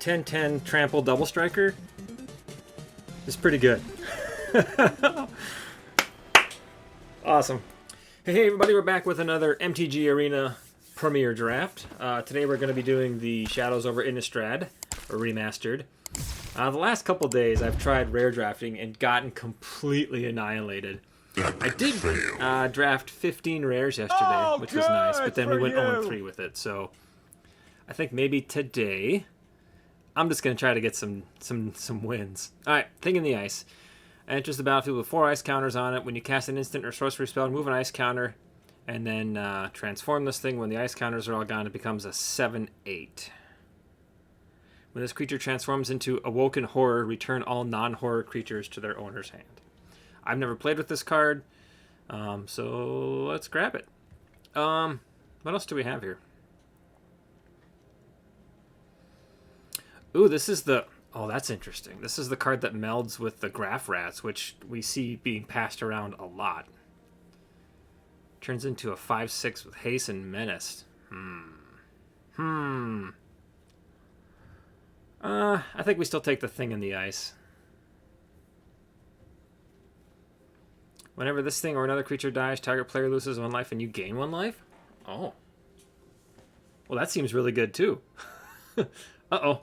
10-10 trample double striker is pretty good. Awesome. Hey everybody, we're back with another MTG Arena Premier Draft. Today we're going to be doing the Shadows over Innistrad, or Remastered. The last couple days I've tried rare drafting and gotten completely annihilated. I did draft 15 rares yesterday, which was nice, but then we went 0-3 with it, so I think maybe today I'm just going to try to get some wins. Alright, Thing in the Ice. Enters the battlefield with 4 ice counters on it. When you cast an instant or sorcery spell, move an ice counter, and then transform this thing. When the ice counters are all gone, it becomes a 7/8. When this creature transforms into Awoken Horror, return all non-horror creatures to their owner's hand. I've never played with this card, so let's grab it. What else do we have here? Ooh, this is the... Oh, that's interesting. This is the card that melds with the Graph Rats, which we see being passed around a lot. Turns into a 5/6 with Haste and Menace. I think we still take the Thing in the Ice. Whenever this thing or another creature dies, target player loses 1 life and you gain 1 life? Oh. Well, that seems really good, too. Uh-oh.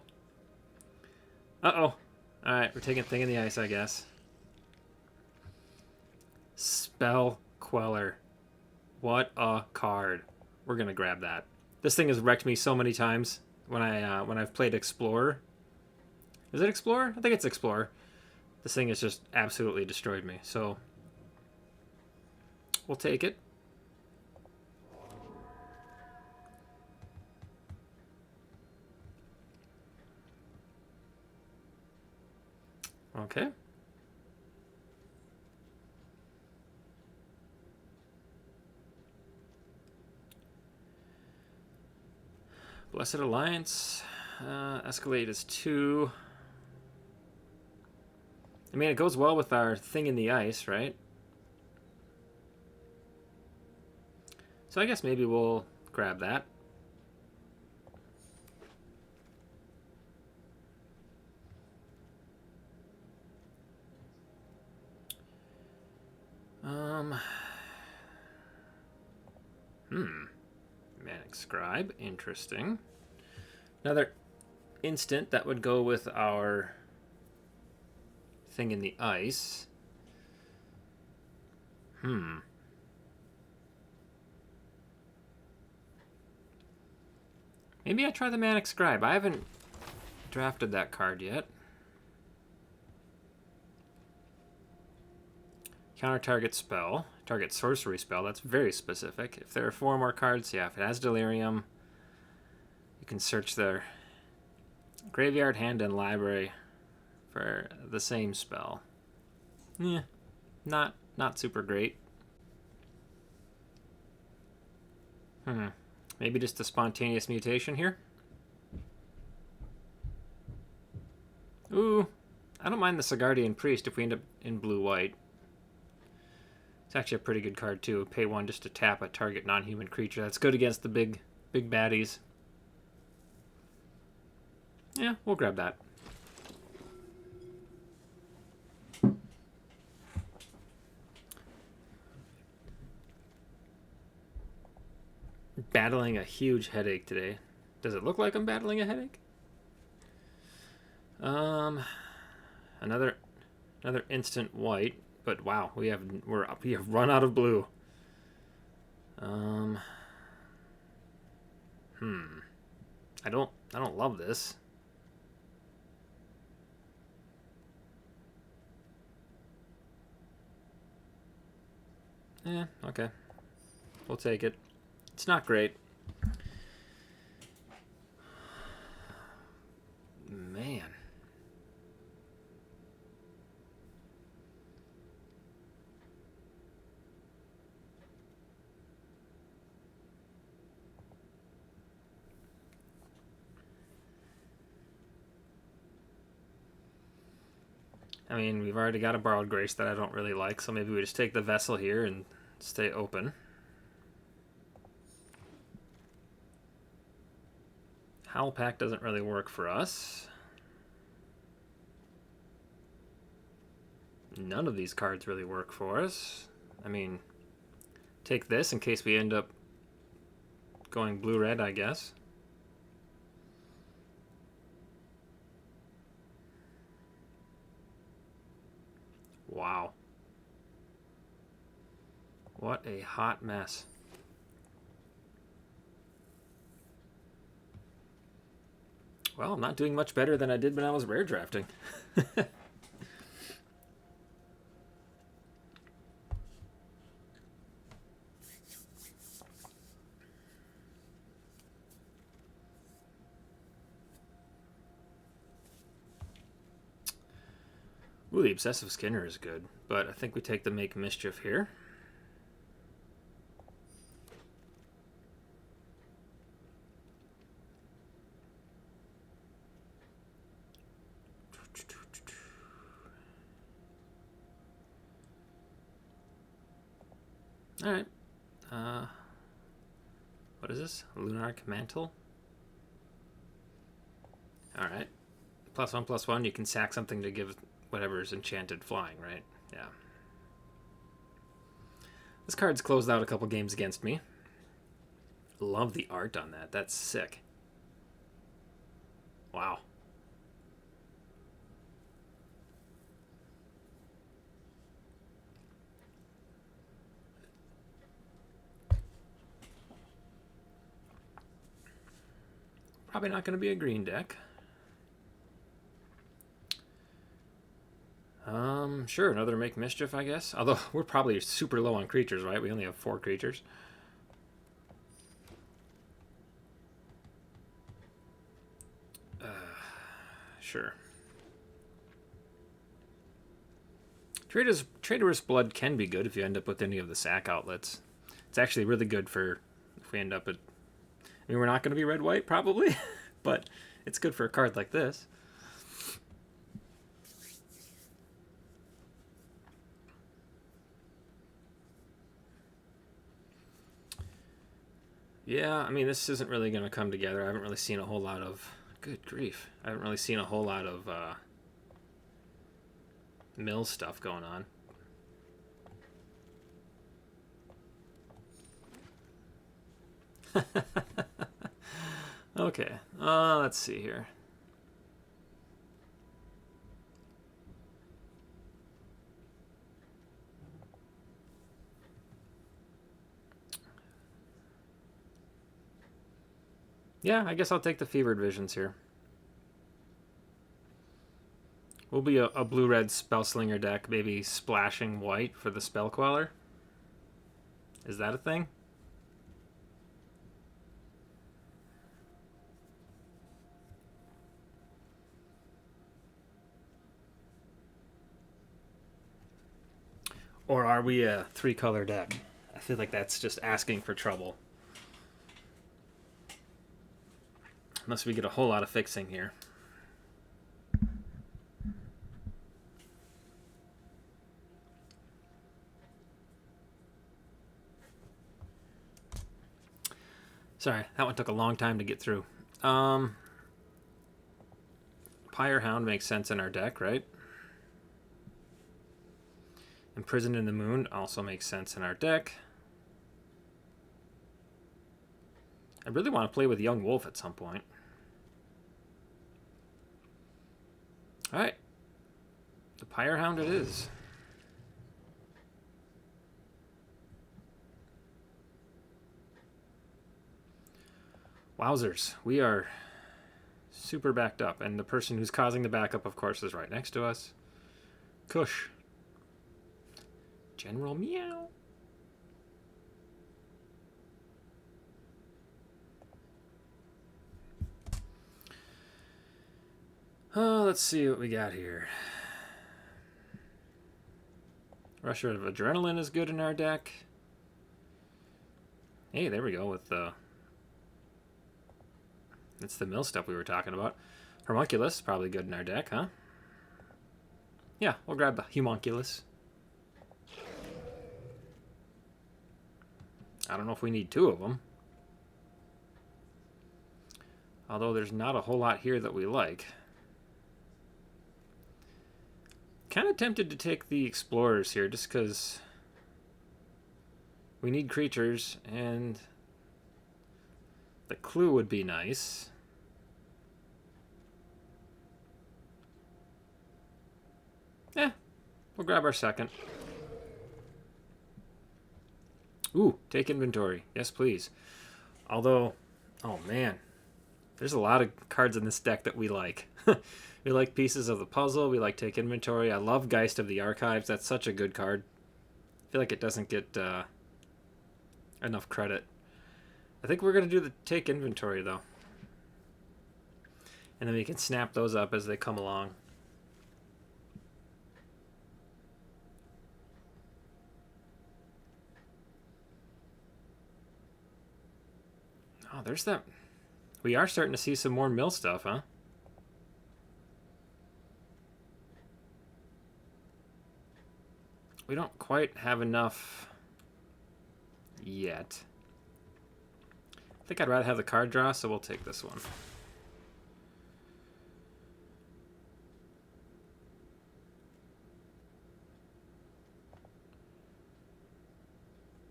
Uh-oh. Alright, we're taking Thing in the Ice, I guess. Spell Queller. What a card. We're gonna grab that. This thing has wrecked me so many times when I've played Explorer. Is it Explorer? I think it's Explorer. This thing has just absolutely destroyed me, so we'll take it. Okay. Blessed Alliance. Escalate is 2. I mean, it goes well with our Thing in the Ice, right? So I guess maybe we'll grab that. Manic Scribe, interesting. Another instant that would go with our Thing in the Ice. Maybe I try the Manic Scribe. I haven't drafted that card yet. Counter target spell. Target sorcery spell. That's very specific. If there are 4 more cards, yeah, if it has Delirium, you can search their graveyard, hand, and library for the same spell. Yeah, not super great. Maybe just a spontaneous mutation here. Ooh, I don't mind the Sigardian Priest if we end up in blue-white. It's actually a pretty good card, too. Pay 1 just to tap a target non-human creature. That's good against the big baddies. Yeah, we'll grab that. Battling a huge headache today. Does it look like I'm battling a headache? Another instant white. But wow, we have run out of blue. I don't love this. Yeah, okay. We'll take it. It's not great. Man. I mean, we've already got a Borrowed Grace that I don't really like, so maybe we just take the Vessel here and stay open. Howl Pack doesn't really work for us. None of these cards really work for us. I mean, take this in case we end up going blue-red, I guess. Wow. What a hot mess. Well, I'm not doing much better than I did when I was rare drafting. Ooh, the Obsessive Skinner is good, but I think we take the Make Mischief here. Alright. What is this? Lunarch Mantle? Alright. +1/+1, you can sack something to give whatever is enchanted flying, right? Yeah. This card's closed out a couple games against me. Love the art on that. That's sick. Wow. Probably not going to be a green deck. Sure, another Make Mischief, I guess. Although, we're probably super low on creatures, right? We only have 4 creatures. Sure. Traitorous Blood can be good if you end up with any of the sack outlets. It's actually really good for if we end up at... I mean, we're not going to be red-white, probably, but it's good for a card like this. Yeah, I mean, this isn't really going to come together. I haven't really seen a whole lot of... Good grief. I haven't really seen a whole lot of mill stuff going on. Okay, let's see here. Yeah, I guess I'll take the Fevered Visions here. We'll be a blue-red Spellslinger deck, maybe splashing white for the Spell Queller. Is that a thing? Or are we a 3-color deck? I feel like that's just asking for trouble. Unless we get a whole lot of fixing here. Sorry, that one took a long time to get through. Pyrehound makes sense in our deck, right? Imprisoned in the Moon also makes sense in our deck. I really want to play with Young Wolf at some point. Alright. The Pyrehound it is. Wowzers. We are super backed up. And the person who's causing the backup, of course, is right next to us. Kush. General Meow. Oh, let's see what we got here. Rusher of Adrenaline is good in our deck. Hey, there we go with the... It's the mill stuff we were talking about. Homunculus, probably good in our deck, huh? Yeah, we'll grab the Homunculus. I don't know if we need 2 of them. Although there's not a whole lot here that we like. Kind of tempted to take the explorers here just because we need creatures and the clue would be nice. Yeah, we'll grab our second. Ooh, take inventory. Yes, please. Although, oh man, there's a lot of cards in this deck that we like. We like Pieces of the Puzzle. We like Take Inventory. I love Geist of the Archives. That's such a good card. I feel like it doesn't get enough credit. I think we're going to do the Take Inventory, though. And then we can snap those up as they come along. Oh, there's that. We are starting to see some more mill stuff, huh? We don't quite have enough yet. I think I'd rather have the card draw, so we'll take this one.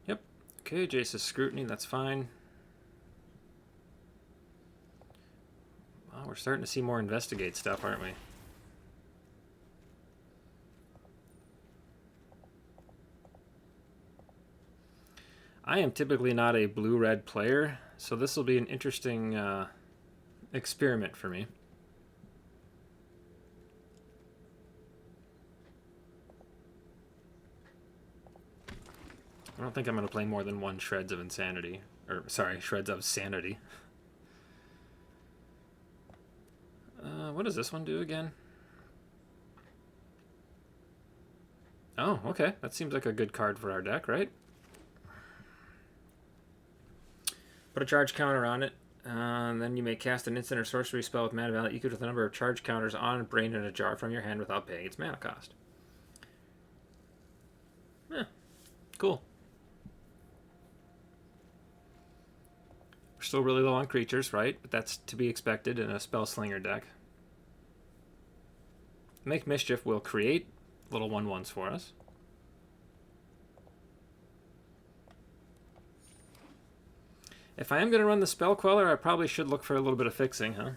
Yep. Okay, Jace's Scrutiny, that's fine. Well, we're starting to see more Investigate stuff, aren't we? I am typically not a blue-red player, so this will be an interesting experiment for me. I don't think I'm going to play more than one Shreds of Insanity. Or, sorry, Shreds of Sanity. What does this one do again? Oh, okay. That seems like a good card for our deck, right? Put a charge counter on it. Then you may cast an instant or sorcery spell with mana value equal to the number of charge counters on a brain in a jar from your hand without paying its mana cost. Yeah, cool. We're still really low on creatures, right? But that's to be expected in a Spell Slinger deck. Make Mischief will create little 1/1s for us. If I am going to run the Spell Queller, I probably should look for a little bit of fixing, huh?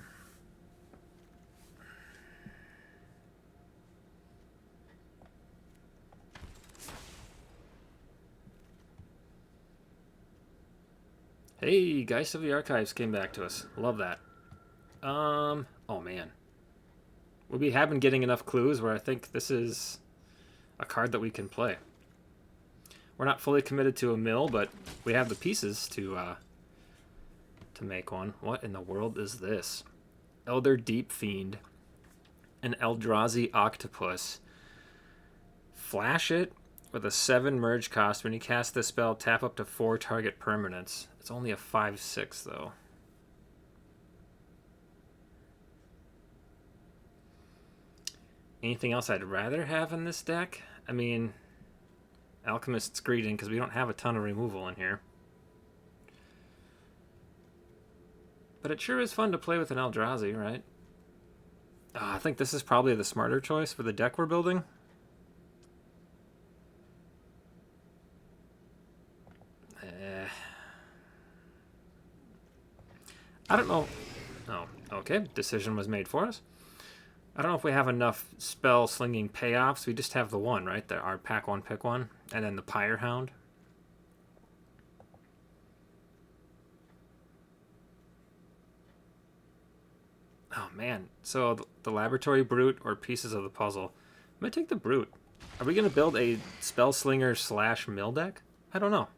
Hey, Geist of the Archives came back to us. Love that. Oh man. We have been getting enough clues where I think this is a card that we can play. We're not fully committed to a mill, but we have the pieces to make one. What in the world is this? Elder Deep Fiend. An Eldrazi Octopus. Flash it with a 7 merge cost. When you cast this spell, tap up to 4 target permanents. It's only a 5/6 though. Anything else I'd rather have in this deck? I mean, Alchemist's Greeting, because we don't have a ton of removal in here. But it sure is fun to play with an Eldrazi, right? I think this is probably the smarter choice for the deck we're building. I don't know. Oh, okay. Decision was made for us. I don't know if we have enough spell slinging payoffs. We just have the one, right? Our pack one, pick one. And then the Pyre Hound. Oh, man. So the Laboratory Brute or Pieces of the Puzzle. I'm going to take the Brute. Are we going to build a Spell Slinger / mill deck? I don't know.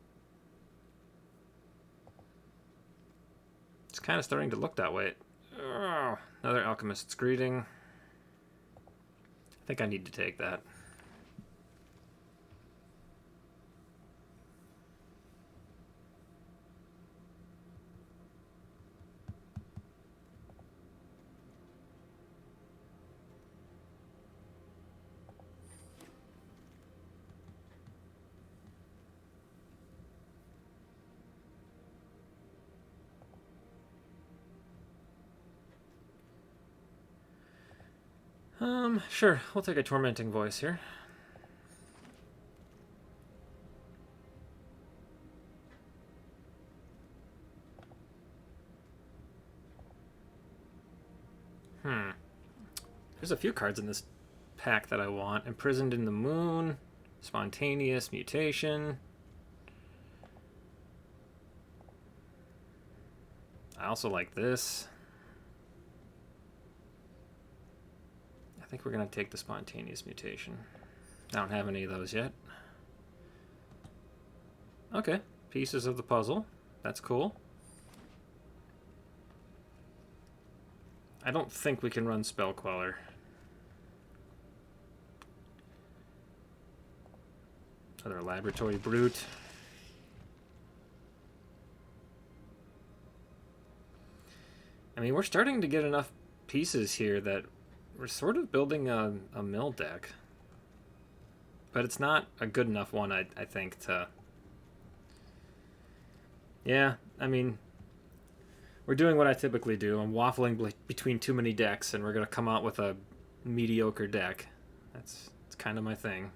It's kind of starting to look that way. Oh, another Alchemist's Greeting. I think I need to take that. Sure. We'll take a Tormenting Voice here. There's a few cards in this pack that I want. Imprisoned in the Moon, Spontaneous Mutation. I also like this. I think we're going to take the Spontaneous Mutation. I don't have any of those yet. Okay, Pieces of the Puzzle. That's cool. I don't think we can run Spell Queller. Another Laboratory Brute. I mean, we're starting to get enough pieces here that we're sort of building a mill deck. But it's not a good enough one, I think, to... Yeah, I mean, we're doing what I typically do. I'm waffling between too many decks, and we're going to come out with a mediocre deck. It's kind of my thing.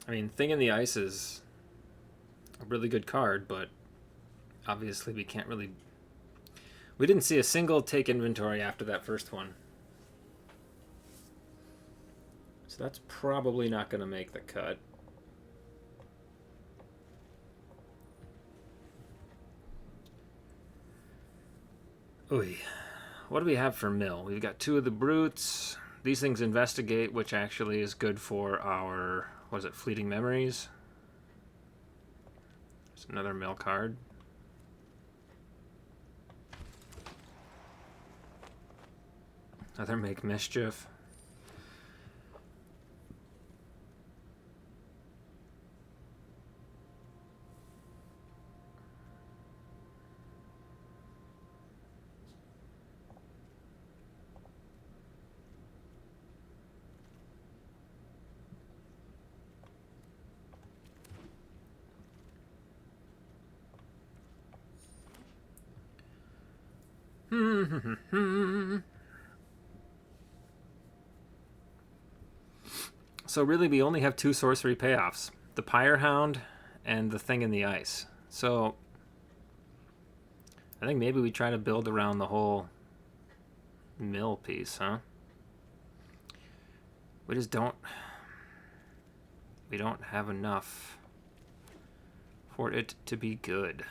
I mean, Thing in the Ice is a really good card, but obviously we can't really... We didn't see a single take inventory after that first one. So that's probably not going to make the cut. Oy. What do we have for mill? We've got 2 of the brutes. These things investigate, which actually is good for our... What is it? Fleeting Memories. There's another mill card. Another Make Mischief. So really we only have 2 sorcery payoffs. The Pyre Hound and the Thing in the Ice. So I think maybe we try to build around the whole mill piece, huh? We just don't... We don't have enough for it to be good.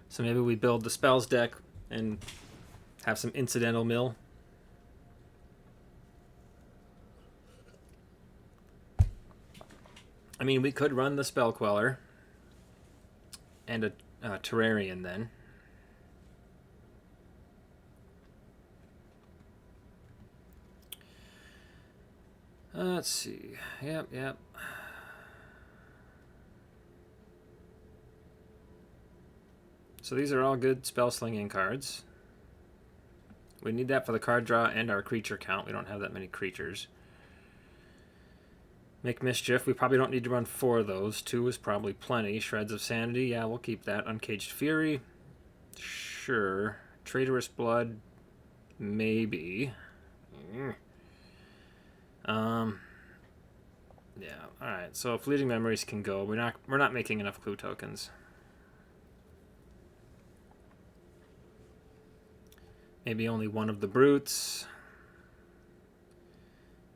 So maybe we build the spells deck and have some incidental mill. I mean, we could run the Spell Queller and a Terrarian then. Let's see. Yep. So these are all good spell slinging cards. We need that for the card draw and our creature count. We don't have that many creatures. Make Mischief. We probably don't need to run 4 of those. 2 is probably plenty. Shreds of Sanity. Yeah, we'll keep that. Uncaged Fury. Sure. Traitorous Blood. Maybe. Yeah. All right. So Fleeting Memories can go. We're not making enough clue tokens. Maybe only 1 of the brutes.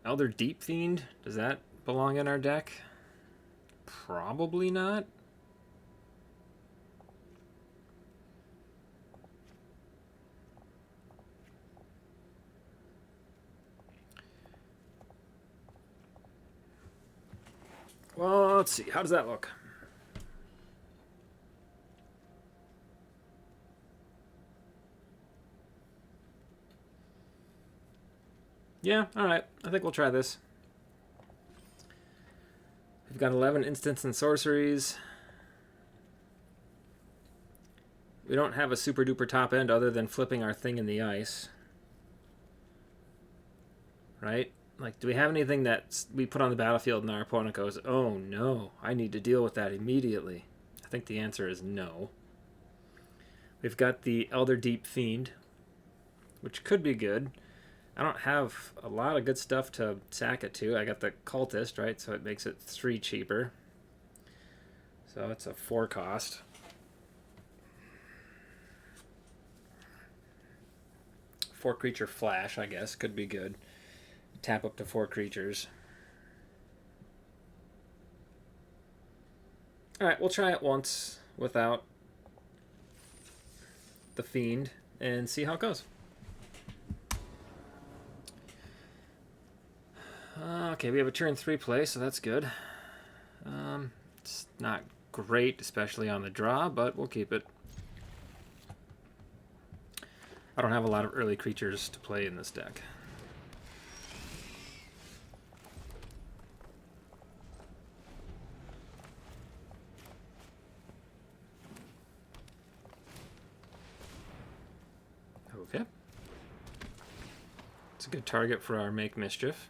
Elder Deep Fiend. Does that belong in our deck? Probably not. Well, let's see. How does that look? Yeah, alright. I think we'll try this. We've got 11 instants and sorceries. We don't have a super duper top end other than flipping our Thing in the Ice. right? Like, do we have anything that we put on the battlefield and our opponent goes, oh no, I need to deal with that immediately? I think the answer is no. We've got the Elder Deep Fiend, which could be good. I don't have a lot of good stuff to sack it to. I got the Cultist, right? So it makes it 3 cheaper. So it's a 4 cost. Four creature flash, I guess, could be good. Tap up to 4 creatures. Alright, we'll try it once without the Fiend and see how it goes. Okay, we have a turn 3 play, so that's good. It's not great, especially on the draw, but we'll keep it. I don't have a lot of early creatures to play in this deck. Okay. It's a good target for our Make Mischief.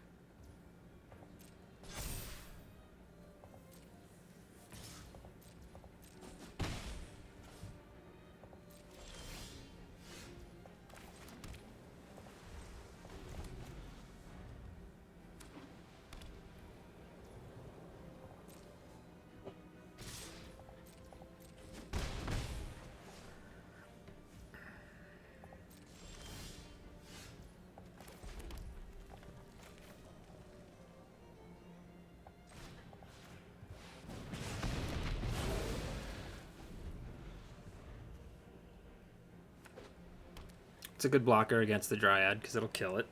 It's a good blocker against the Dryad because it'll kill it.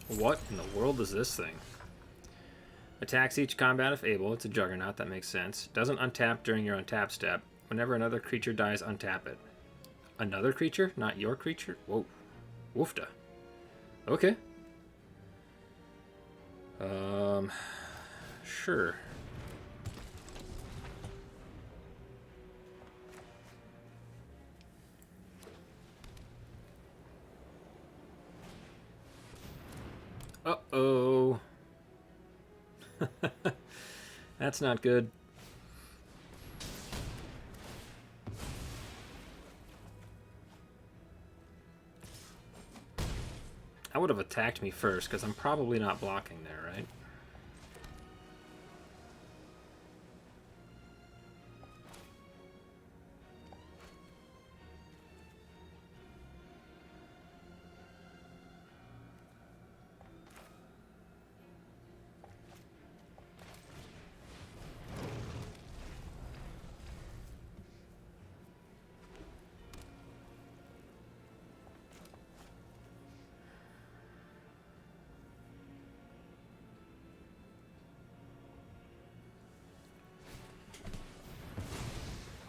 What in the world is this thing? Attacks each combat if able. It's a Juggernaut, that makes sense. Doesn't untap during your untap step. Whenever another creature dies, untap it. Another creature? Not your creature? Whoa. Woofda. Okay. Sure. Uh-oh. That's not good. I would have attacked me first, because I'm probably not blocking there, right?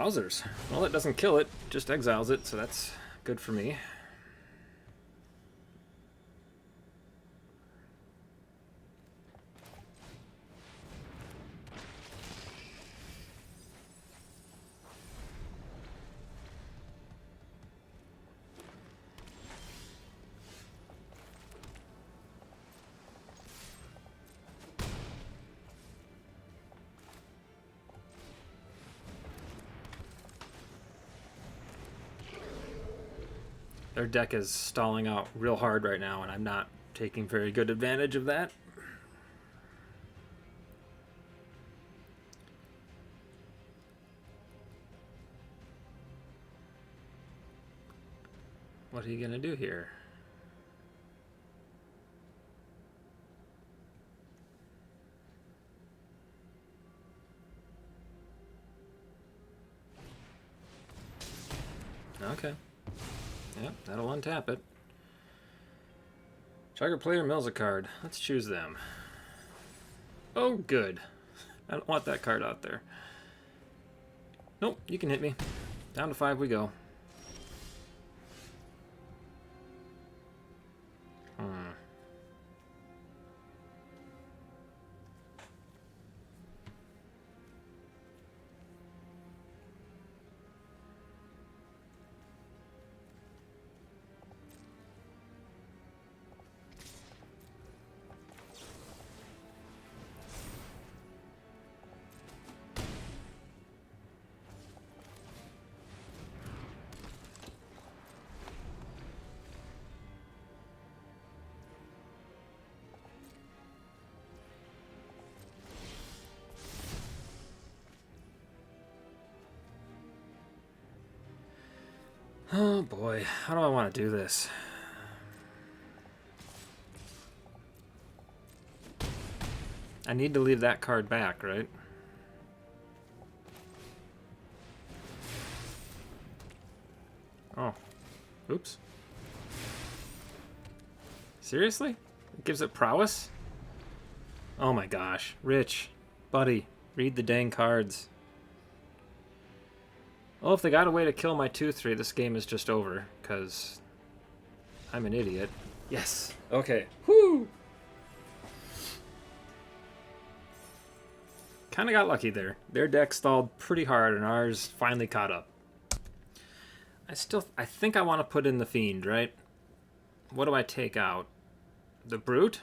Wowzers. Well, it doesn't kill it, just exiles it, so that's good for me. Their deck is stalling out real hard right now, and I'm not taking very good advantage of that. What are you gonna do here? Okay. Yep, that'll untap it. Target player mills a card. Let's choose them. Oh, good. I don't want that card out there. Nope, you can hit me. Down to 5 we go. Oh boy, how do I want to do this? I need to leave that card back, right? Oh. Oops. Seriously? It gives it prowess? Oh my gosh. Rich. Buddy. Read the dang cards. Well, if they got a way to kill my 2-3, this game is just over, because I'm an idiot. Yes. Okay. Whoo! Kind of got lucky there. Their deck stalled pretty hard, and ours finally caught up. I think I want to put in the Fiend, right? What do I take out? The Brute?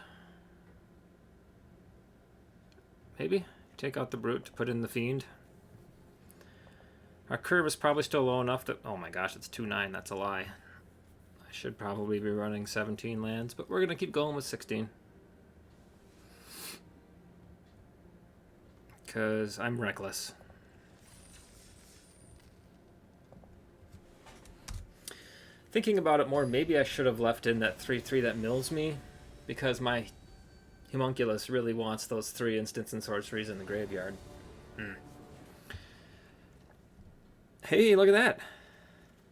Maybe? Take out the Brute to put in the Fiend. Our curve is probably still low enough that... Oh my gosh, it's 2-9. That's a lie. I should probably be running 17 lands, but we're going to keep going with 16. Because I'm reckless. Thinking about it more, maybe I should have left in that 3-3 that mills me, because my homunculus really wants those 3 instants and sorceries in the graveyard. Hey, look at that.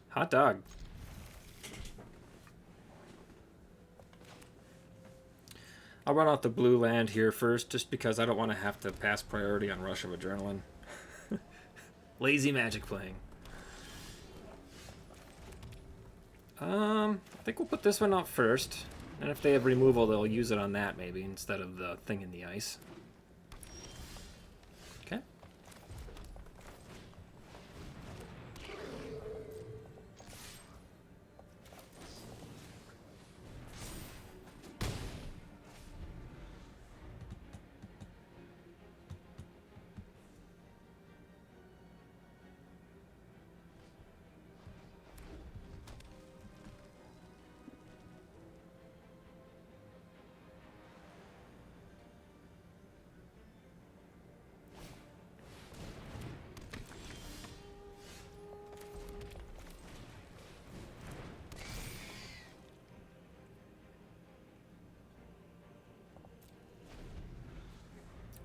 Hot dog. I'll run out the blue land here first, just because I don't want to have to pass priority on Rush of Adrenaline. Lazy Magic playing. I think we'll put this one out first. And if they have removal, they'll use it on that, maybe, instead of the thing in the ice. Okay.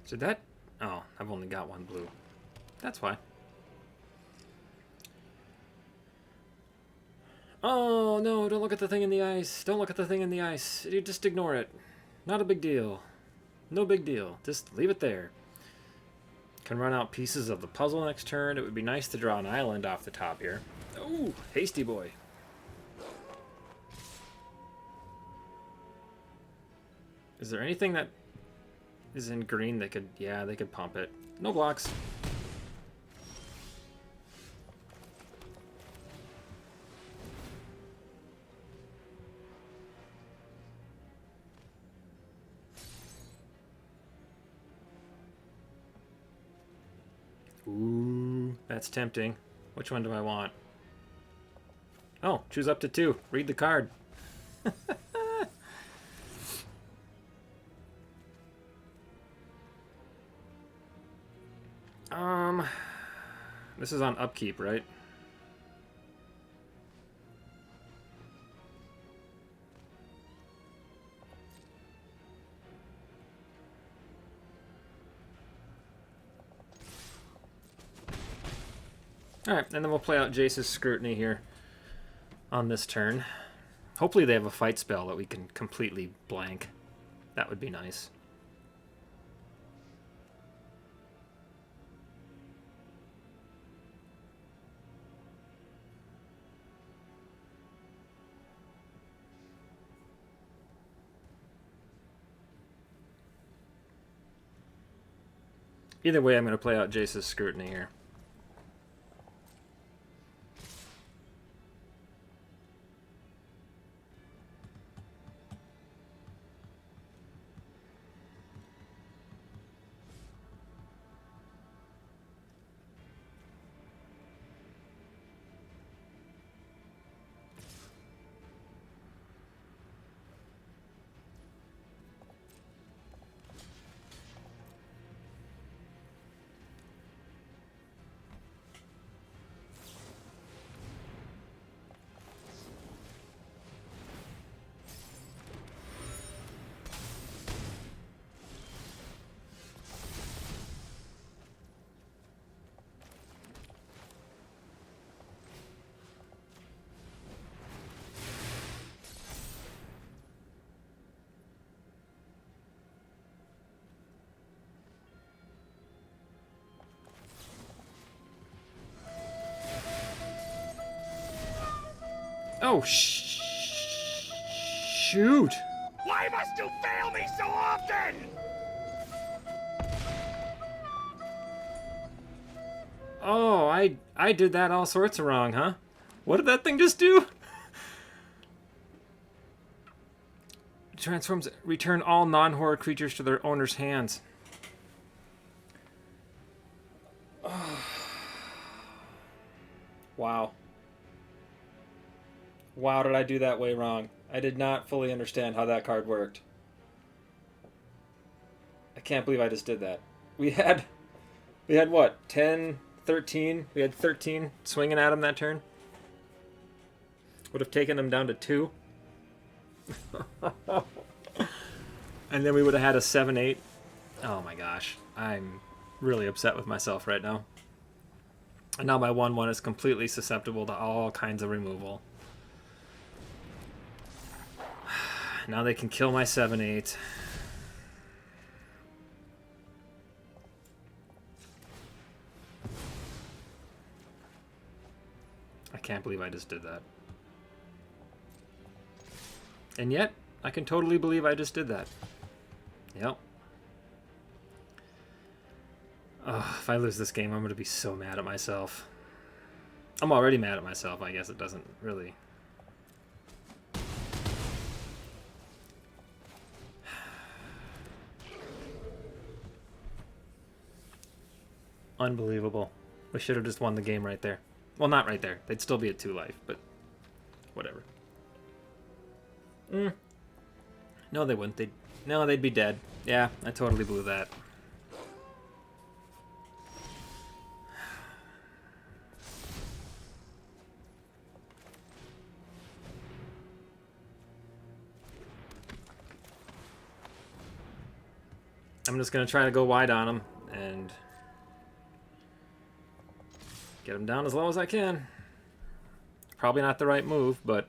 Did that... Oh, I've only got one blue. That's why. Oh, no, don't look at the thing in the ice. Don't look at the thing in the ice. You just ignore it. Not a big deal. No big deal. Just leave it there. Can run out pieces of the puzzle next turn. It would be nice to draw an island off the top here. Ooh, hasty boy. Is there anything that is in green that could... Yeah, they could pump it. No blocks. Ooh, that's tempting. Which one do I want? Oh, choose up to 2. Read the card. This is on upkeep, right? Alright, and then we'll play out Jace's Scrutiny here on this turn. Hopefully they have a fight spell that we can completely blank. That would be nice. Either way, I'm going to play out Jace's Scrutiny here. Oh, shoot! Why must you fail me so often? Oh, I did that all sorts of wrong, huh? What did that thing just do? Transforms, return all non-horror creatures to their owner's hands. Wow. Wow, did I do that way wrong? I did not fully understand how that card worked. I can't believe I just did that. We had what? 10, 13? We had 13 swinging at him that turn. Would have taken him down to 2. And then we would have had a 7-8. Oh my gosh. I'm really upset with myself right now. And now my 1-1 is completely susceptible to all kinds of removal. Now they can kill my 7-8. I can't believe I just did that. And yet, I can totally believe I just did that. Yep. Oh, if I lose this game, I'm going to be so mad at myself. I'm already mad at myself. I guess it doesn't really... Unbelievable. We should have just won the game right there. Well, not right there. They'd still be at 2 life, but whatever. No, they wouldn't. They'd be dead. Yeah, I totally blew that. I'm just going to try to go wide on him and get him down as low as I can. Probably not the right move, but...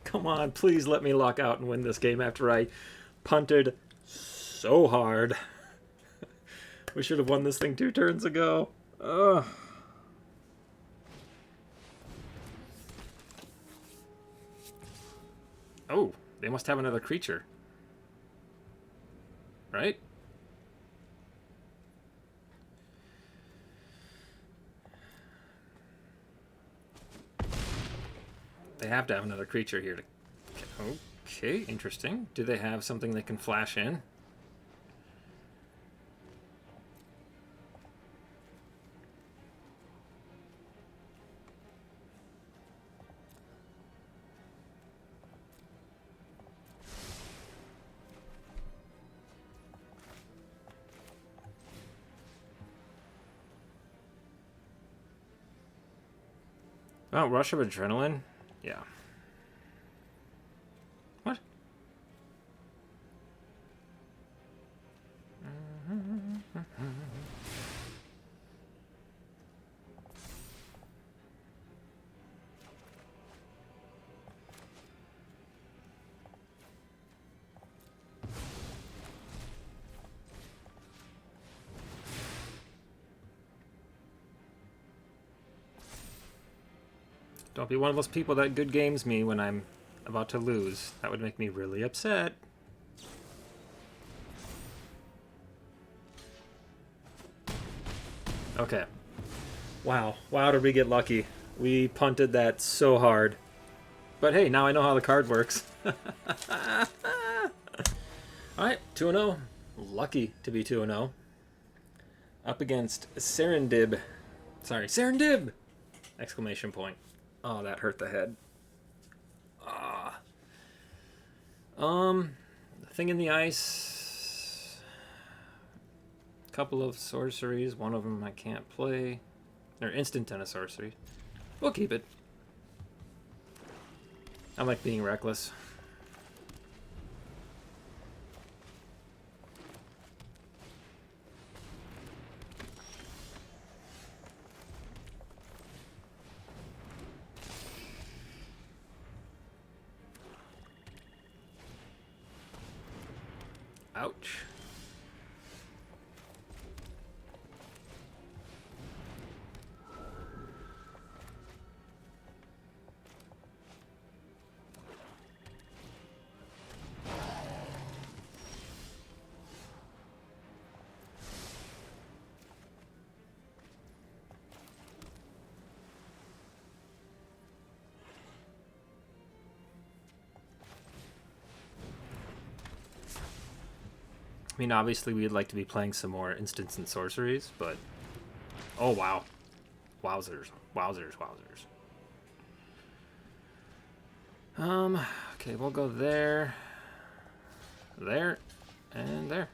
Come on, please let me lock out and win this game after I punted so hard. We should have won this thing 2 turns ago. Ugh. Oh, they must have another creature. Right? They have to have another creature here to... Okay, interesting. Do they have something they can flash in? Oh, Rush of Adrenaline? Yeah. What? Don't be one of those people that good games me when I'm about to lose. That would make me really upset. Okay. Wow. Wow, did we get lucky. We punted that so hard. But hey, now I know how the card works. Alright, 2-0. Lucky to be 2-0. Up against Serendib. Sorry, Serendib! Exclamation point. Oh, that hurt the head. Thing in the ice. Couple of sorceries. One of them I can't play. They're instant and a sorcery. We'll keep it. I like being reckless. Ouch. I mean, obviously we'd like to be playing some more instants and sorceries, but... Oh, wow. Wowzers. Wowzers, wowzers. Okay, we'll go there, there, and there.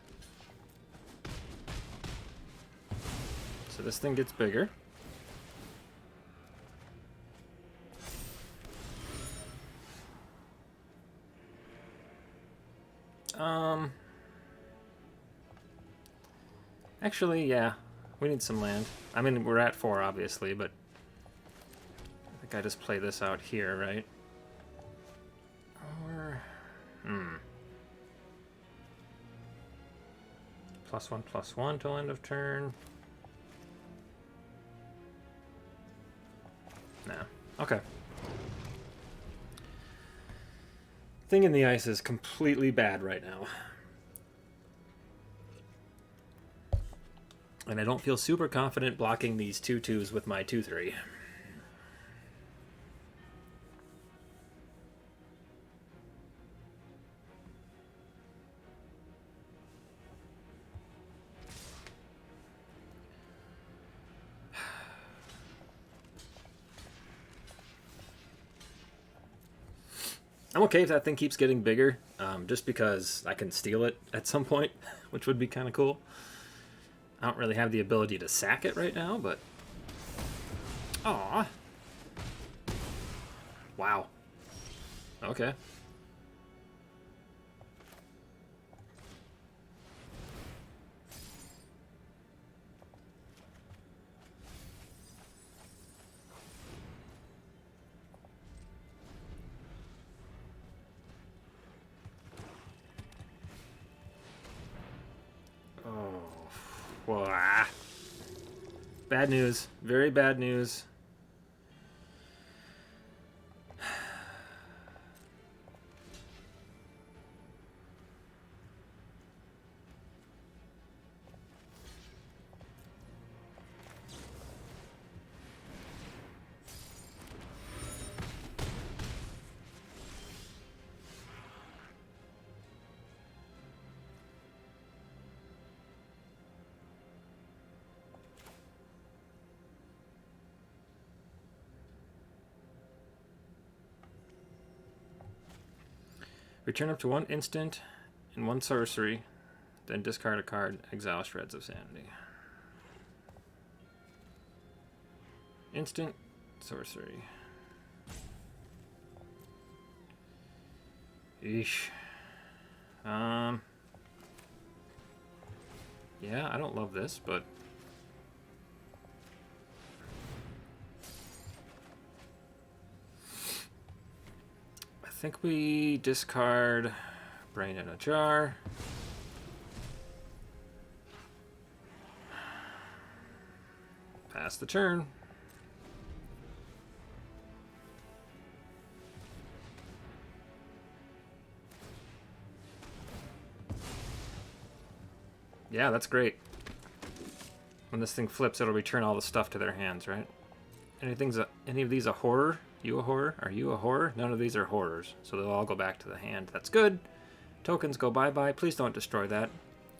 So this thing gets bigger. Actually, yeah, we need some land. I mean, we're at 4, obviously, but I think I just play this out here, right? Or, +1/+1 till end of turn. No. Okay. Thing in the ice is completely bad right now. And I don't feel super confident blocking these 2/2s with my 2/3. I'm okay if that thing keeps getting bigger, just because I can steal it at some point, which would be kind of cool. I don't really have the ability to sack it right now, but... Aww. Wow. Okay. Wah. Bad news. Very bad news. Return up to 1 instant and 1 sorcery, then discard a card, exile Shreds of Sanity. Instant, sorcery. Eesh. Yeah, I don't love this, but... I think we discard Brain in a Jar. Pass the turn. Yeah, that's great. When this thing flips, it'll return all the stuff to their hands, right? Any of these a horror? You a horror? Are you a horror? None of these are horrors, so they'll all go back to the hand. That's good. Tokens go bye-bye. Please don't destroy that.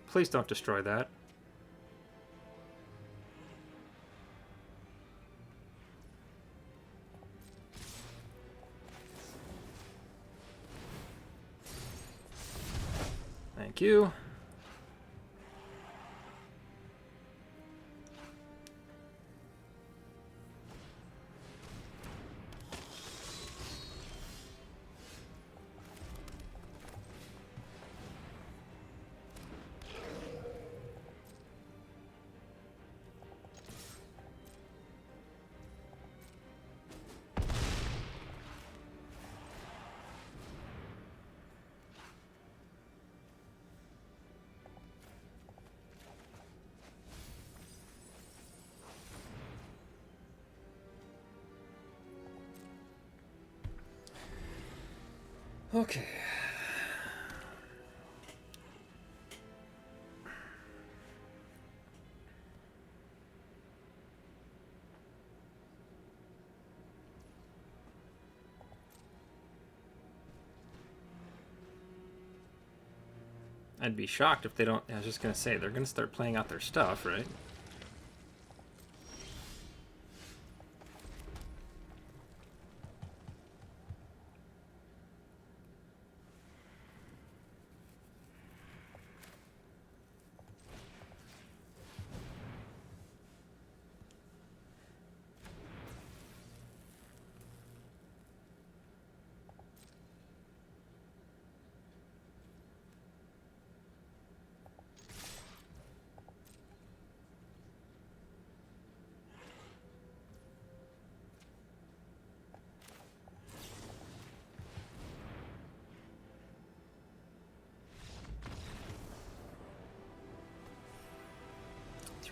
Please don't destroy that. Thank you. Okay. I'd be shocked if they don't. I was just going to say, they're going to start playing out their stuff, right?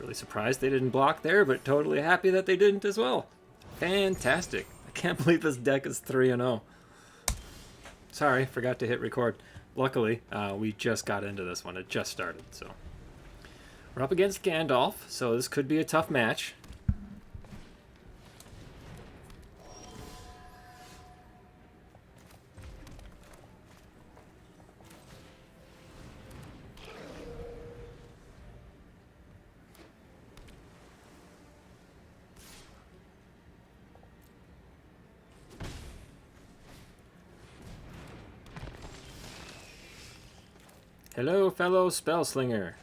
Really surprised they didn't block there, but totally happy that they didn't as well. Fantastic. I can't believe this deck is 3-0. Sorry, forgot to hit record. Luckily, we just got into this one. It just started, so. We're up against Gandalf, so this could be a tough match. Hello, fellow Spellslinger.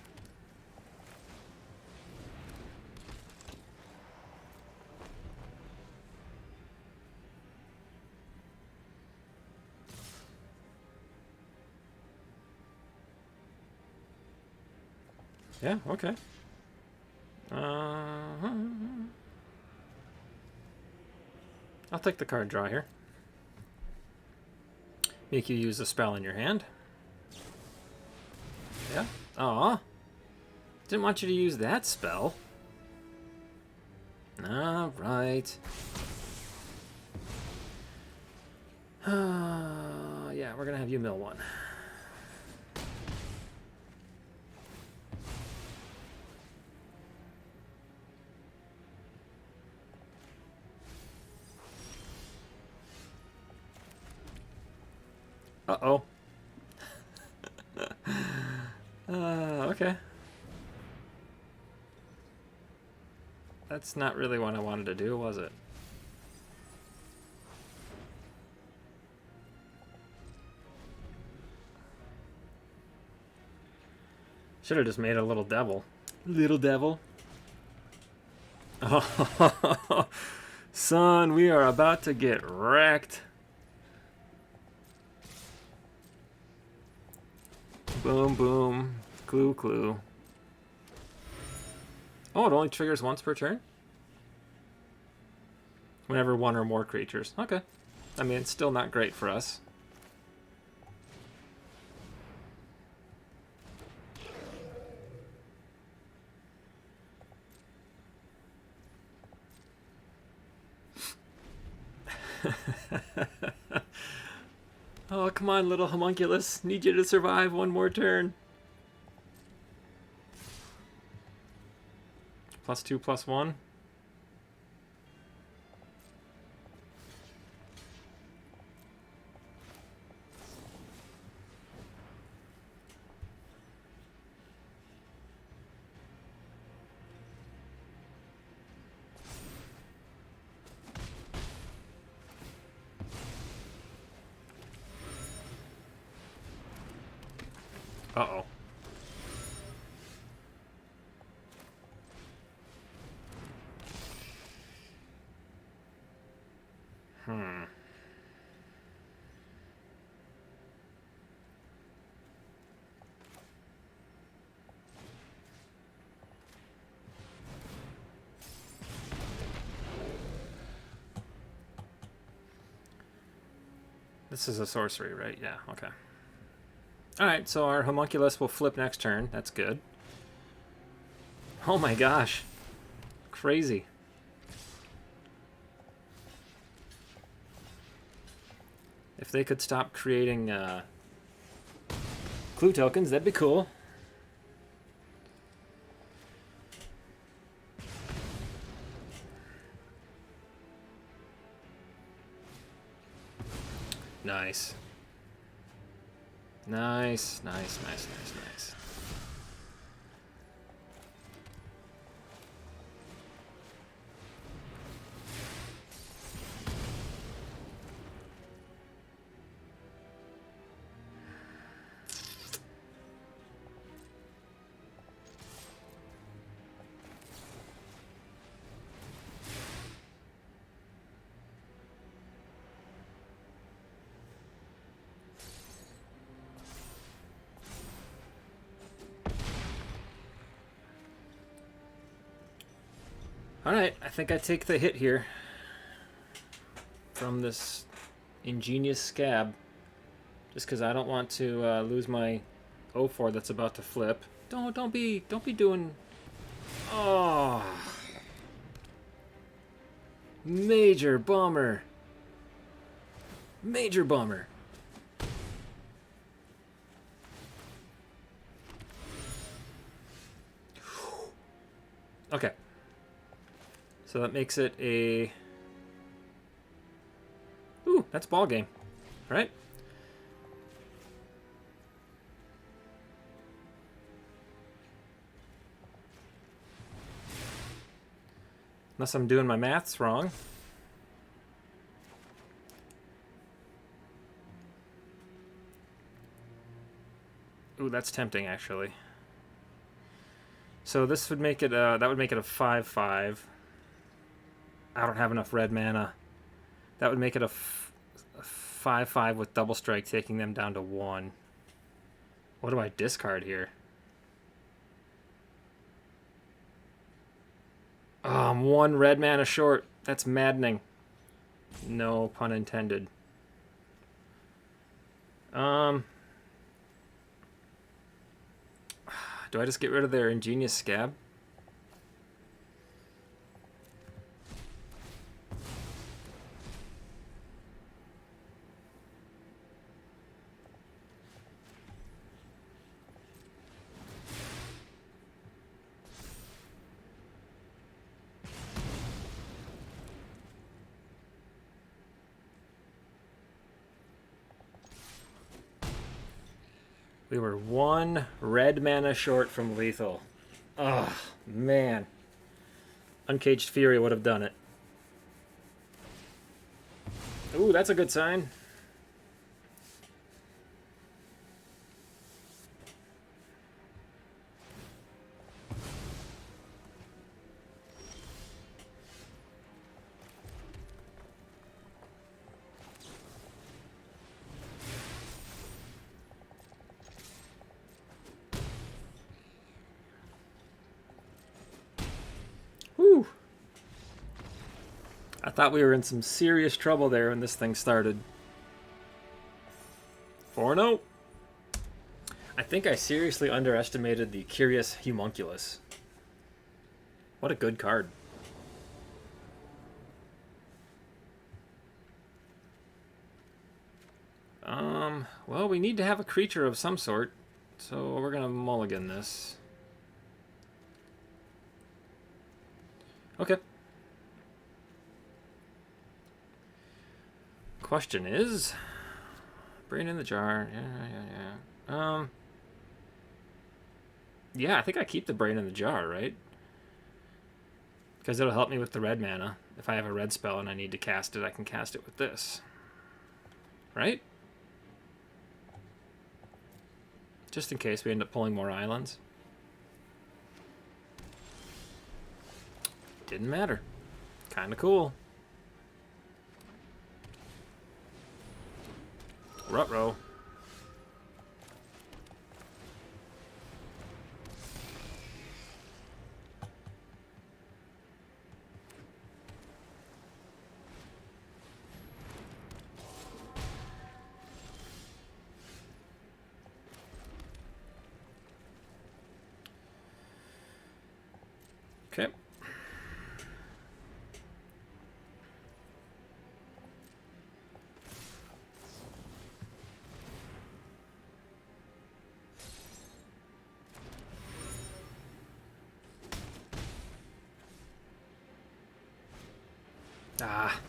Yeah, okay. I'll take the card draw here. Make you use a spell in your hand. Yeah. Aw. Didn't want you to use that spell. Alright. Yeah, we're gonna have you mill one. Uh-oh. Okay. That's not really what I wanted to do, was it? Should have just made a little devil. Little devil. Oh, son, we are about to get wrecked. Boom, boom. Clue, clue. Oh, it only triggers once per turn? Whenever one or more creatures. Okay. I mean, it's still not great for us. Oh, come on, little homunculus. Need you to survive one more turn. +2, +1. Uh-oh. This is a sorcery, right? Yeah, okay. Alright, so our homunculus will flip next turn. That's good. Oh my gosh. Crazy. they could stop creating clue tokens, that'd be cool. Nice. Nice, nice, nice, nice, nice. Alright, I think I take the hit here from this ingenious scab. Just because I don't want to lose my 0-4 that's about to flip. Don't be doing... Oh. Major bummer. Major bummer. Okay. So that makes it a... Ooh, that's ball game. All right. Unless I'm doing my maths wrong. Ooh, that's tempting, actually. So this would make it, that would make it a 5-5. I don't have enough red mana. That would make it a 5-5 with double strike, taking them down to 1. What do I discard here? Oh, I'm 1 red mana short. That's maddening. No pun intended. Do I just get rid of their ingenious scab? We were 1 red mana short from lethal. Oh, man. Uncaged Fury would have done it. Ooh, that's a good sign. Whew. I thought we were in some serious trouble there when this thing started. 4-0. I think I seriously underestimated the Curious Homunculus. What a good card. Well, we need to have a creature of some sort, so we're gonna mulligan this. Okay. Question is, brain in the jar. Yeah. Yeah, I think I keep the brain in the jar, right? Because it'll help me with the red mana. If I have a red spell and I need to cast it, I can cast it with this. Right? Just in case we end up pulling more islands. Didn't matter. Kinda cool. Ruh-roh. Okay. Ah.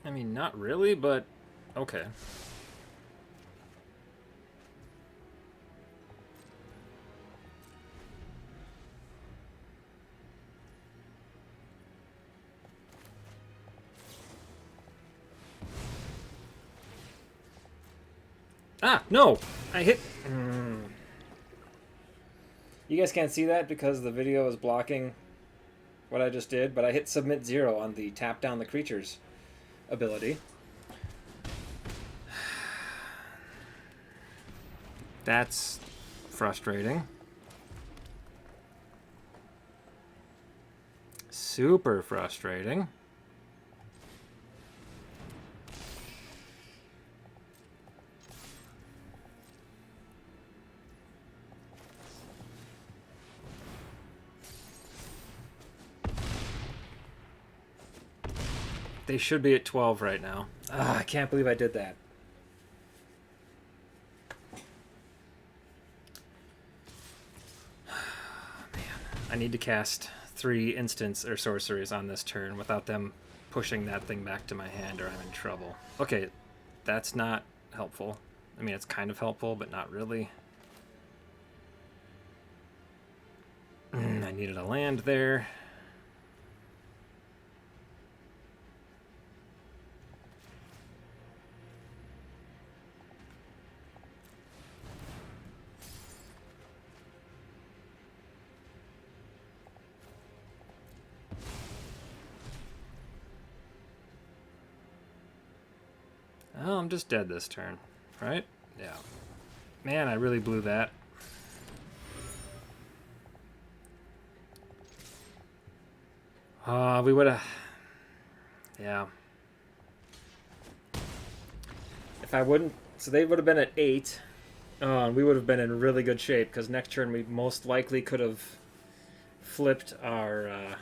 I mean, not really, but okay. Ah, no! I hit... You guys can't see that because the video is blocking what I just did, but I hit submit 0 on the tap down the creatures ability. That's frustrating. Super frustrating. They should be at 12 right now. Ah, I can't believe I did that. Man, I need to cast 3 instants or sorceries on this turn without them pushing that thing back to my hand or I'm in trouble. Okay, that's not helpful. I mean, it's kind of helpful, but not really. I needed a land there. Oh, I'm just dead this turn, right? Yeah. Man, I really blew that. We would have... Yeah. If I wouldn't... So they would have been at 8. And we would have been in really good shape, because next turn we most likely could have flipped our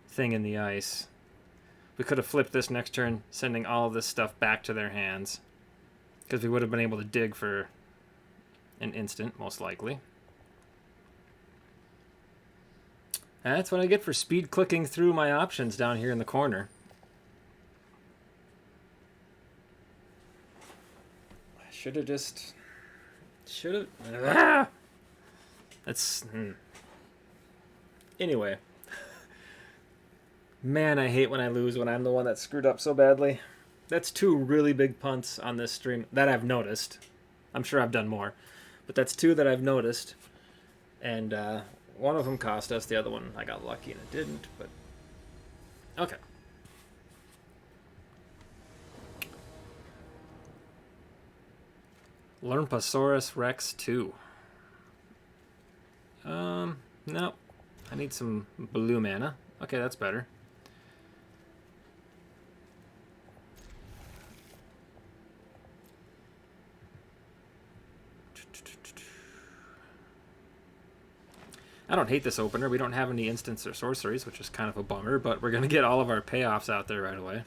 thing in the ice. We could have flipped this next turn, sending all of this stuff back to their hands. Because we would have been able to dig for an instant, most likely. And that's what I get for speed clicking through my options down here in the corner. I should have just... Should have... Ah! That's... Anyway. Man, I hate when I lose when I'm the one that screwed up so badly. That's 2 really big punts on this stream that I've noticed. I'm sure I've done more. But that's 2 that I've noticed. And one of them cost us. The other one I got lucky and it didn't. But okay. Lurmpasaurus Rex 2. No. I need some blue mana. Okay, that's better. I don't hate this opener. We don't have any instants or sorceries, which is kind of a bummer, but we're going to get all of our payoffs out there right away.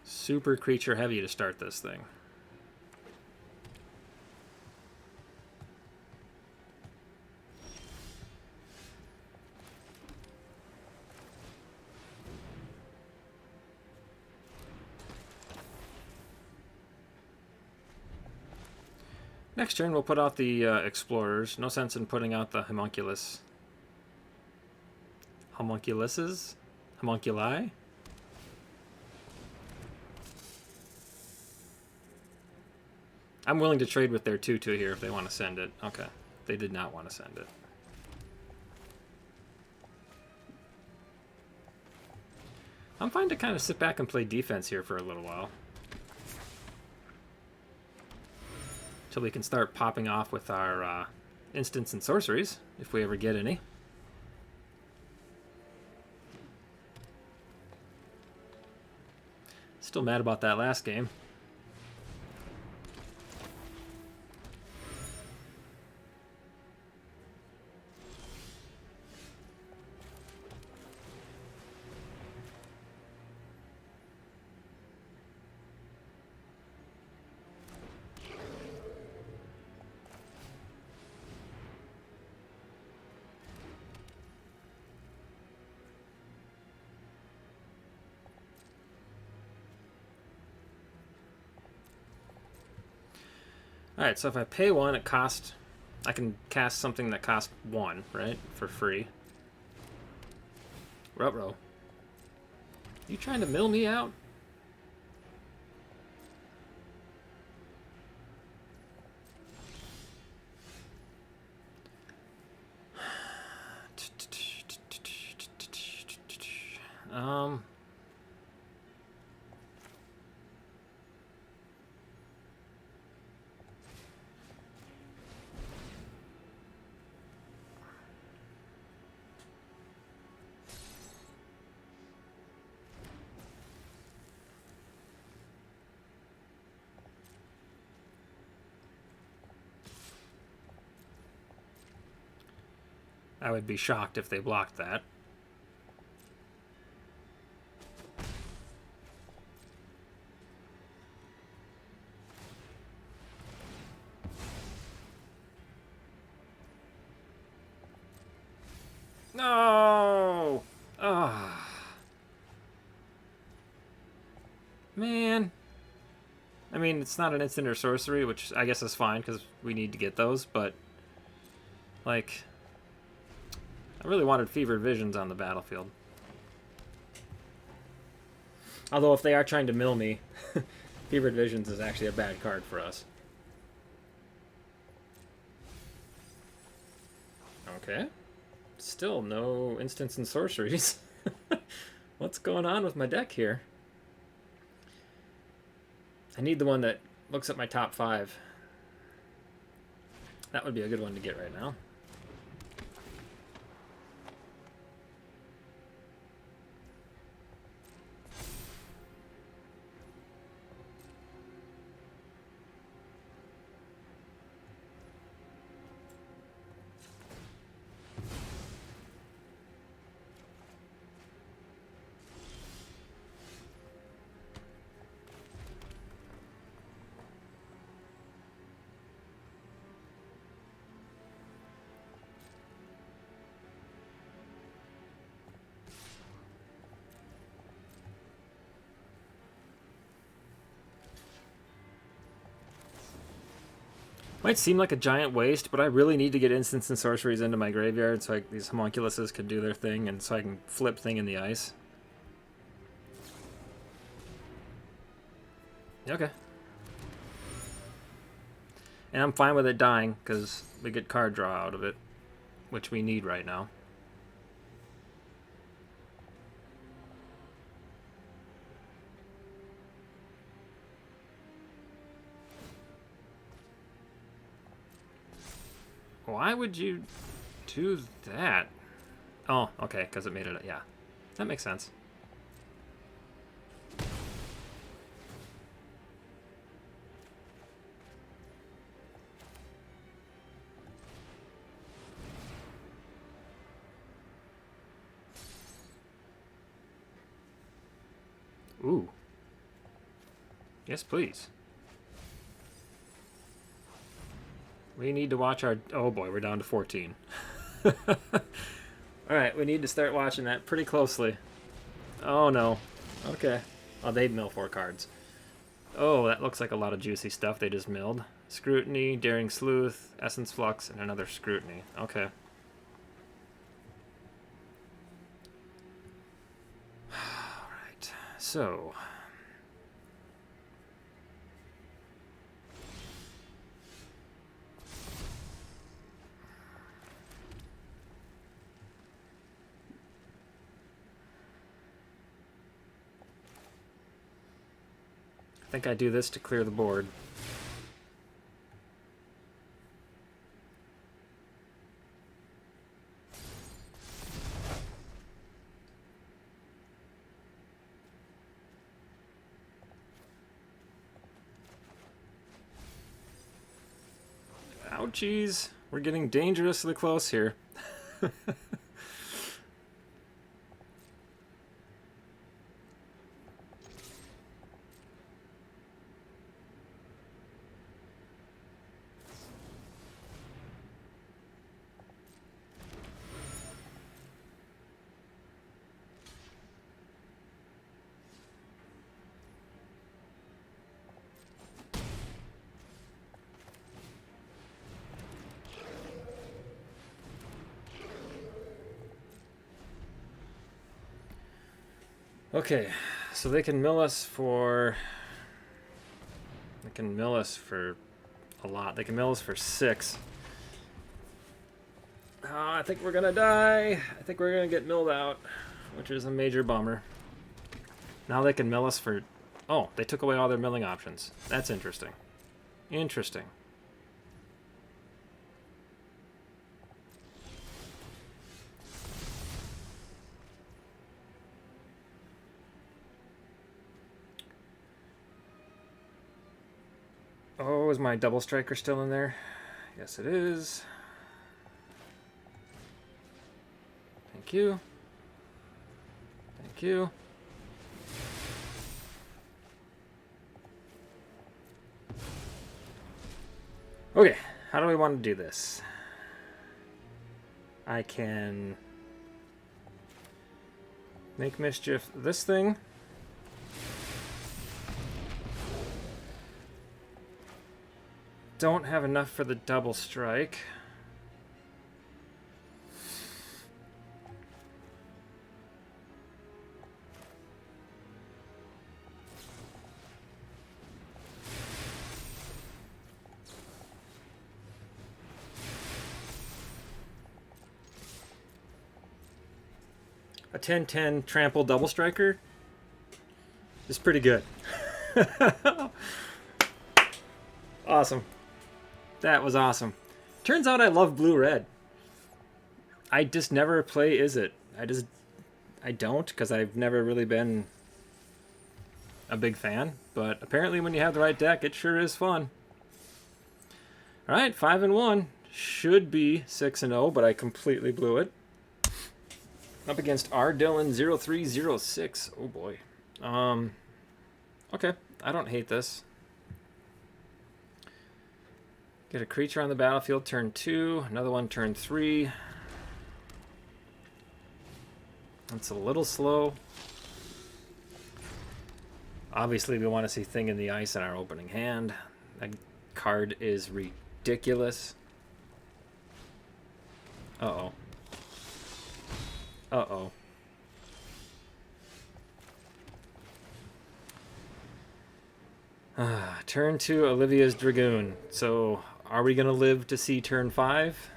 Super creature heavy to start this thing. Next turn, we'll put out the explorers. No sense in putting out the homunculus. Homunculuses? Homunculi? I'm willing to trade with their 2/2 here if they want to send it. Okay. They did not want to send it. I'm fine to kind of sit back and play defense here for a little while. Till we can start popping off with our instants and sorceries, if we ever get any. Still mad about that last game. Alright, so if I pay 1, it costs... I can cast something that costs 1, right? For free. Ruh-roh. You trying to mill me out? I would be shocked if they blocked that. No! Ah. Man. I mean, it's not an instant or sorcery, which I guess is fine, because we need to get those, but... Like... I really wanted Fevered Visions on the battlefield. Although if they are trying to mill me, Fevered Visions is actually a bad card for us. Okay. Still no instants and sorceries. What's going on with my deck here? I need the one that looks at my top 5. That would be a good one to get right now. Might seem like a giant waste, but I really need to get instants and sorceries into my graveyard so these homunculuses could do their thing, and so I can flip thing in the ice. Okay. And I'm fine with it dying, because we get card draw out of it, which we need right now. Why would you do that? Oh, okay, because it made it... Yeah, that makes sense. Ooh. Yes, please. We need to watch our... Oh boy, we're down to 14. Alright, we need to start watching that pretty closely. Oh no. Okay. Oh, they'd mill 4 cards. Oh, that looks like a lot of juicy stuff they just milled. Scrutiny, Daring Sleuth, Essence Flux, and another Scrutiny. Okay. Alright, so... I think I do this to clear the board. Ouchies. We're getting dangerously close here. Okay, so they can mill us for... They can mill us for a lot. They can mill us for 6. Oh, I think we're gonna die. I think we're gonna get milled out, which is a major bummer. Now they can mill us for... Oh, they took away all their milling options. That's interesting. Interesting. Oh, is my double striker still in there? Yes, it is. Thank you. Thank you. Okay, how do we want to do this? I can make mischief this thing. Don't have enough for the double strike. A 10-10 trample double striker is pretty good. Awesome. That was awesome. Turns out I love blue-red. I just never play Izzet. I don't, because I've never really been a big fan. But apparently when you have the right deck, it sure is fun. Alright, 5-1. Should be 6-0, but I completely blew it. Up against R. Dillon 0306. Oh boy. Okay, I don't hate this. Get a creature on the battlefield turn 2, another one turn 3. That's a little slow. Obviously, we want to see Thing in the Ice in our opening hand. That card is ridiculous. Uh-oh. Uh-oh. Turn 2, Olivia's Dragoon. So, are we going to live to see turn 5?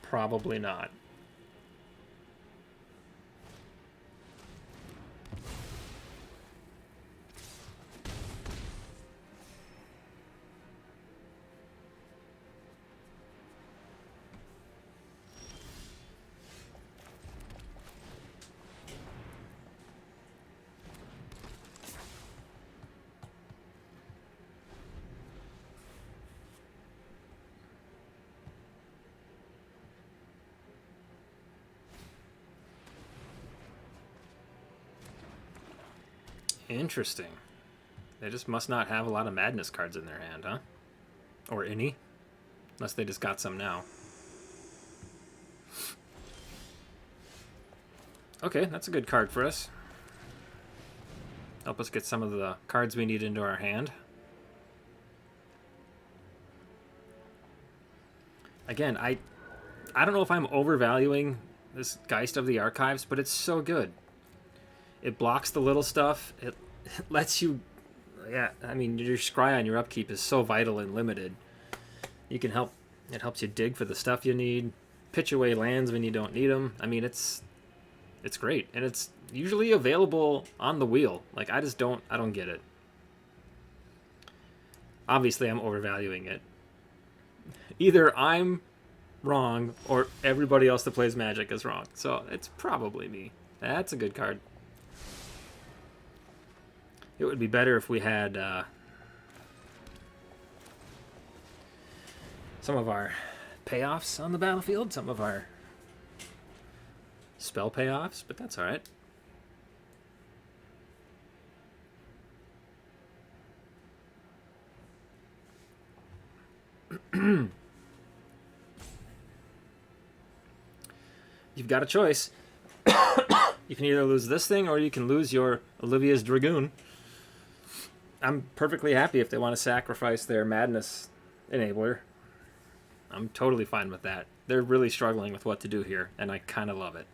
Probably not. Interesting. They just must not have a lot of Madness cards in their hand, huh? Or any. Unless they just got some now. Okay, that's a good card for us. Help us get some of the cards we need into our hand. Again, I don't know if I'm overvaluing this Geist of the Archives, but it's so good. It blocks the little stuff. It lets you... Yeah, I mean, your scry on your upkeep is so vital and limited. You can help... It helps you dig for the stuff you need. Pitch away lands when you don't need them. I mean, it's great. And it's usually available on the wheel. Like, I don't get it. Obviously, I'm overvaluing it. Either I'm wrong or everybody else that plays Magic is wrong. So, it's probably me. That's a good card. It would be better if we had some of our payoffs on the battlefield, some of our spell payoffs, but that's all right. You've got a choice. You can either lose this thing or you can lose your Olivia's Dragoon. I'm perfectly happy if they want to sacrifice their Madness enabler. I'm totally fine with that. They're really struggling with what to do here, and I kind of love it.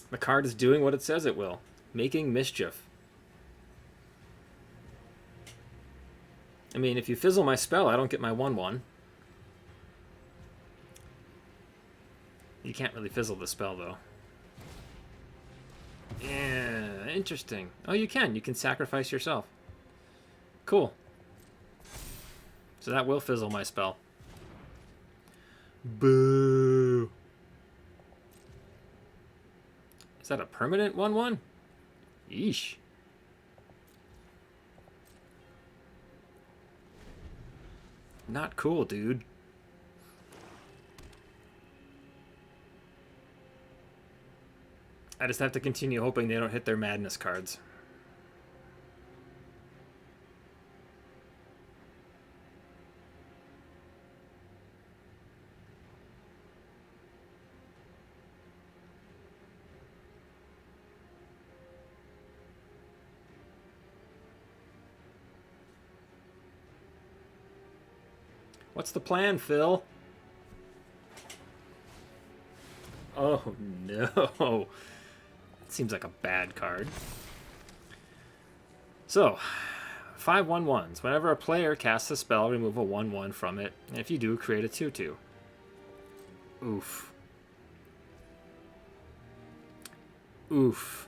The card is doing what it says it will. Making mischief. I mean, if you fizzle my spell, I don't get my 1/1. You can't really fizzle the spell, though. Yeah, interesting. Oh, you can. You can sacrifice yourself. Cool. So that will fizzle my spell. Boo. Is that a permanent 1/1? Yeesh. Not cool, dude. I just have to continue hoping they don't hit their Madness cards. What's the plan, Phil? Oh, no. That seems like a bad card. So, 5 1/1s. Whenever a player casts a spell, remove a 1/1 from it. And if you do, create a 2/2. Oof. Oof.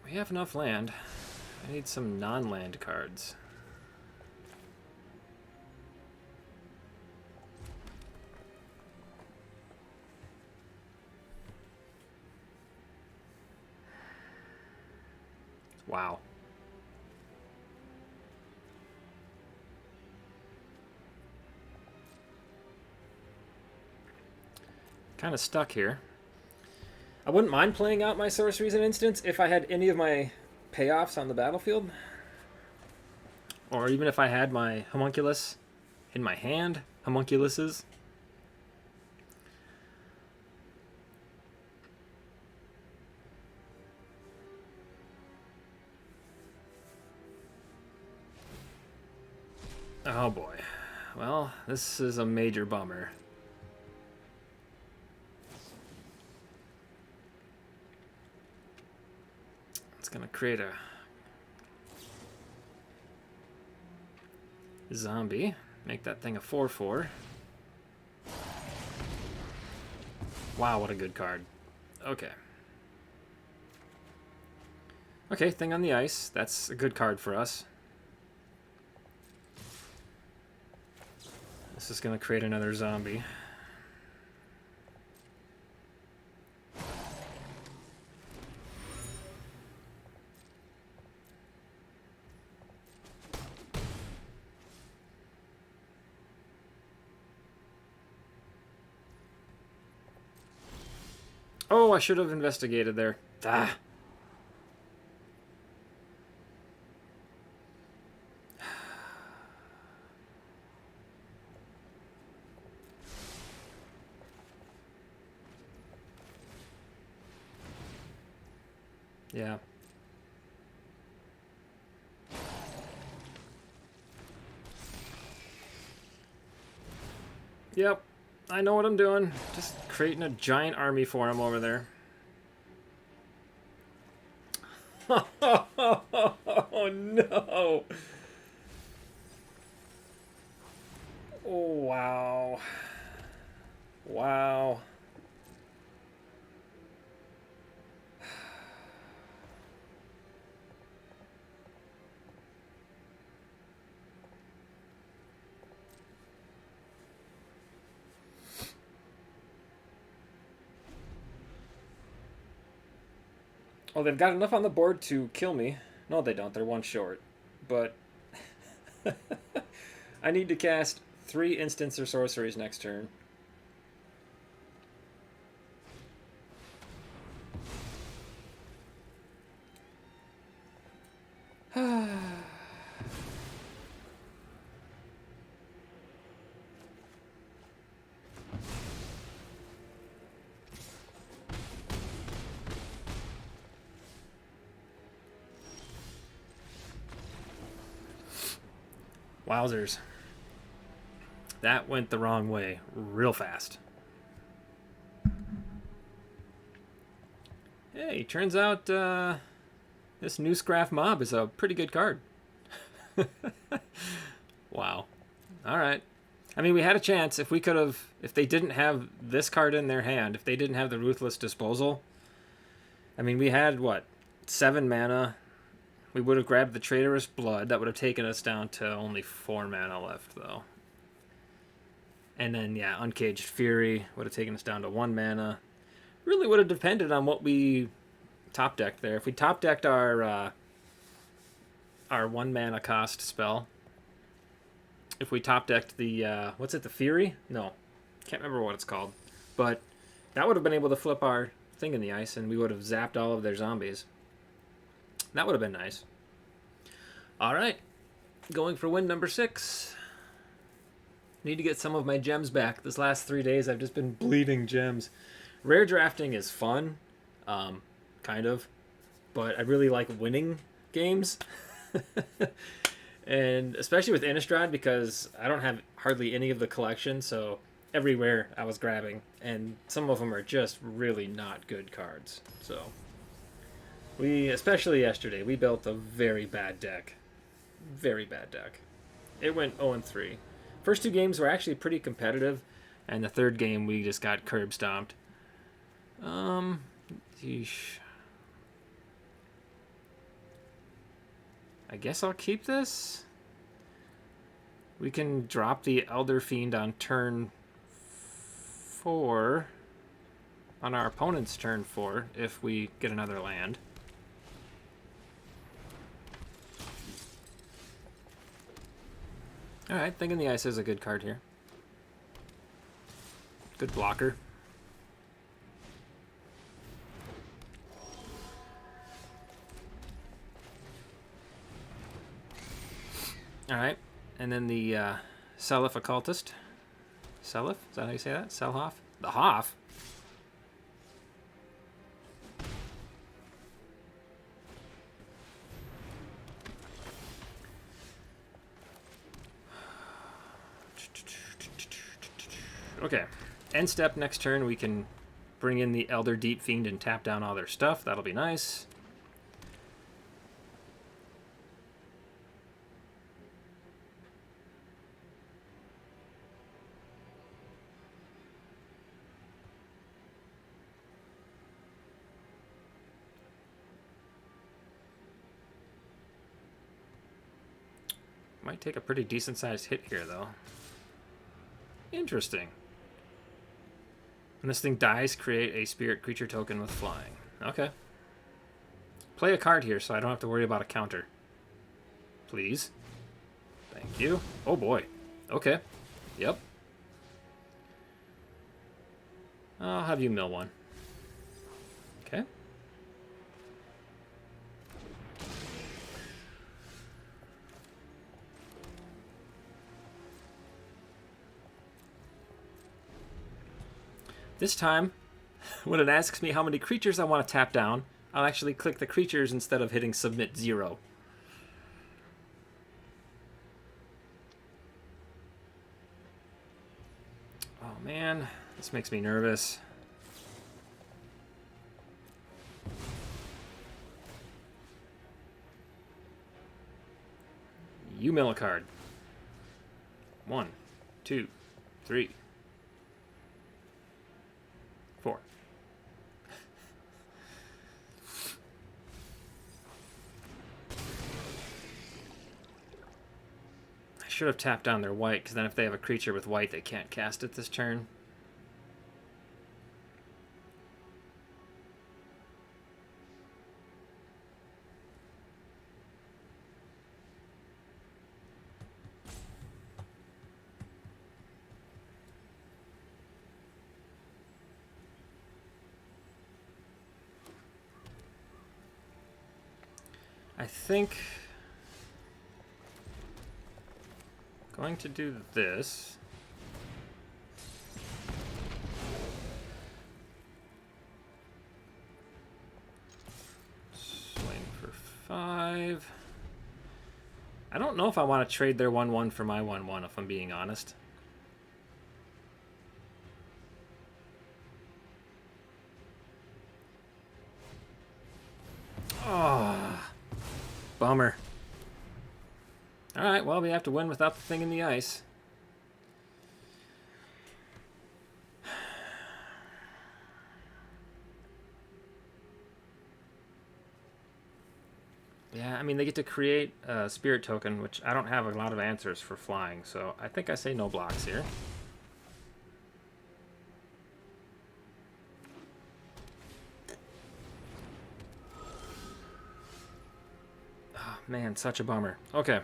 We have enough land. I need some non-land cards. Wow. Kind of stuck here. I wouldn't mind playing out my sorceries and instants if I had any of my payoffs on the battlefield. Or even if I had my homunculus in my hand. Homunculuses. Oh boy. Well, this is a major bummer. It's gonna create a zombie. Make that thing a 4/4. Wow, what a good card. Okay. Okay, thing on the ice. That's a good card for us. This is gonna create another zombie. Oh, I should have investigated there. Ah. Yeah. Yep. I know what I'm doing. Just creating a giant army for him over there. Oh no. Oh wow. Wow. Oh, they've got enough on the board to kill me. No, they don't. They're one short. But I need to cast 3 instants or sorceries next turn. Wowzers. That went the wrong way real fast. Hey, turns out this new Scraff Mob is a pretty good card. Wow. All right. I mean, we had a chance. If we could have, if they didn't have this card in their hand, if they didn't have the Ruthless Disposal, I mean, we had, what, 7 mana. We would have grabbed the Traitorous Blood. That would have taken us down to only 4 mana left, though. And then, yeah, Uncaged Fury would have taken us down to 1 mana. Really would have depended on what we top decked there. If we top decked our 1 mana cost spell, if we top decked the what's it, the Fury? No, can't remember what it's called, but that would have been able to flip our thing in the ice, and we would have zapped all of their zombies. That would have been nice. All right, going for win number 6. Need to get some of my gems back. This last 3 days, I've just been bleeding gems. Rare drafting is fun, kind of, but I really like winning games. And especially with Innistrad, because I don't have hardly any of the collection, so everywhere I was grabbing, and some of them are just really not good cards. So especially yesterday, we built a very bad deck. Very bad deck. It went 0-3. First 2 games were actually pretty competitive, and the 3rd game we just got curb stomped. Yeesh. I guess I'll keep this. We can drop the Elder Fiend on turn 4. On our opponent's turn 4, if we get another land. Alright, Thinking the Ice is a good card here. Good blocker. Alright, and then the Seliph Occultist. Seliph? Is that how you say that? Selhoff? The Hoff? Okay, end step next turn, we can bring in the Elder Deep Fiend and tap down all their stuff. That'll be nice. Might take a pretty decent-sized hit here, though. Interesting. When this thing dies, create a spirit creature token with flying. Okay. Play a card here so I don't have to worry about a counter. Please. Thank you. Oh boy. Okay. Yep. I'll have you mill 1. Okay. This time, when it asks me how many creatures I want to tap down, I'll actually click the creatures instead of hitting submit 0. Oh man, this makes me nervous. You mill a card. 1, 2, 3. should have tapped down their white, because then if they have a creature with white, they can't cast it this turn. I think going to do this. Swing for 5. I don't know if I want to trade their 1/1 for my 1/1, if I'm being honest. Oh. Bummer. Alright, well, we have to win without the thing in the ice. Yeah, I mean, they get to create a spirit token, which I don't have a lot of answers for flying, so I think I say no blocks here. Man, such a bummer. Okay.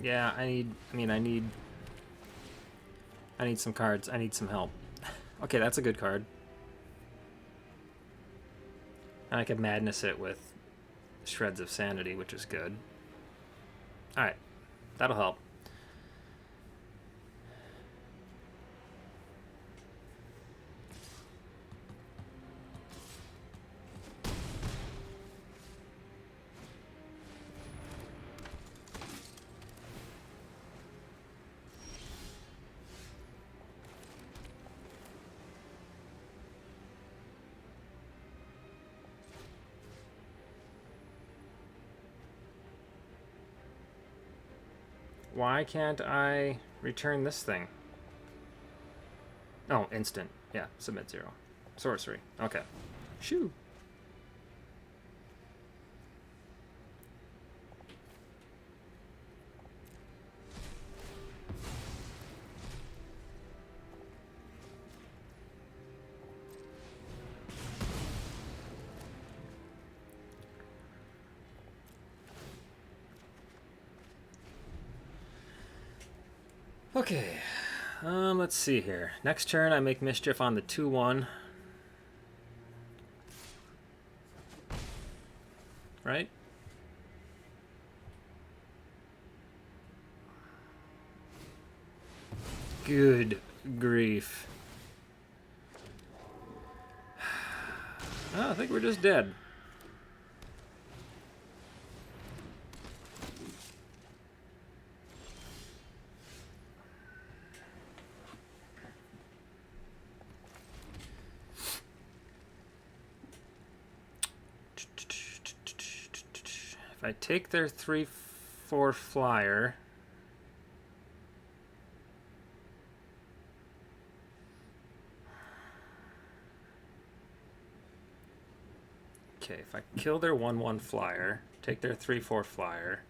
Yeah, I need some cards. I need some help. Okay, that's a good card. And I could madness it with Shreds of Sanity, which is good. Alright, that'll help. Why can't I return this thing? Oh, instant. Yeah, submit 0. Sorcery. Okay. Shoo. Okay, let's see here. Next turn, I make mischief on the 2/1. Right? Good grief. Oh, I think we're just dead. If I take their 3/4 flyer, okay, if I kill their 1/1 flyer, take their 3/4 flyer,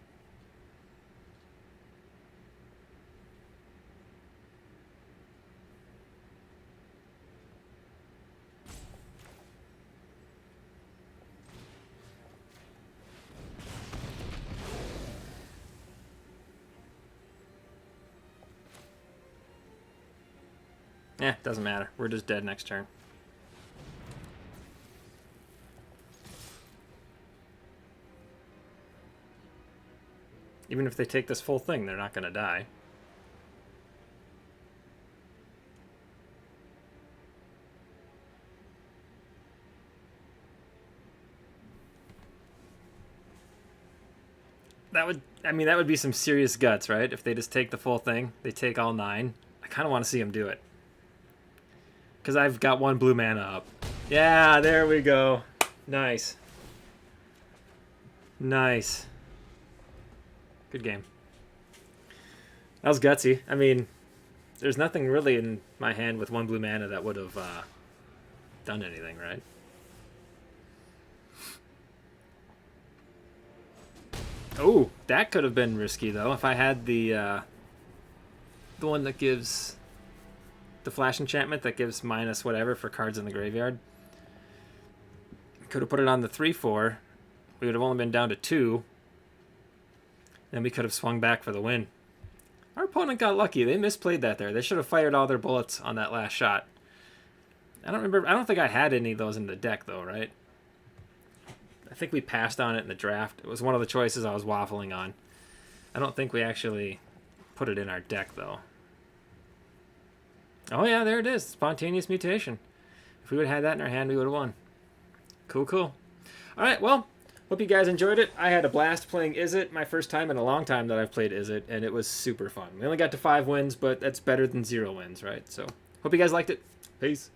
doesn't matter. We're just dead next turn. Even if they take this full thing, they're not going to die. That would, I mean, that would be some serious guts, right? If they just take the full thing, they take all 9. I kind of want to see them do it. Because I've got 1 blue mana up. Yeah, there we go. Nice. Nice. Good game. That was gutsy. I mean, there's nothing really in my hand with 1 blue mana that would have done anything, right? Oh, that could have been risky, though. If I had the one that gives the flash enchantment that gives minus whatever for cards in the graveyard. Could have put it on the 3/4. We would have only been down to 2. Then we could have swung back for the win. Our opponent got lucky. They misplayed that there. They should have fired all their bullets on that last shot. I don't remember. I don't think I had any of those in the deck, though, right? I think we passed on it in the draft. It was one of the choices I was waffling on. I don't think we actually put it in our deck, though. Oh, yeah, there it is. Spontaneous mutation. If we would have had that in our hand, we would have won. Cool, cool. All right, well, hope you guys enjoyed it. I had a blast playing Izzet, my first time in a long time that I've played Izzet, and it was super fun. We only got to 5 wins, but that's better than 0 wins, right? So, hope you guys liked it. Peace.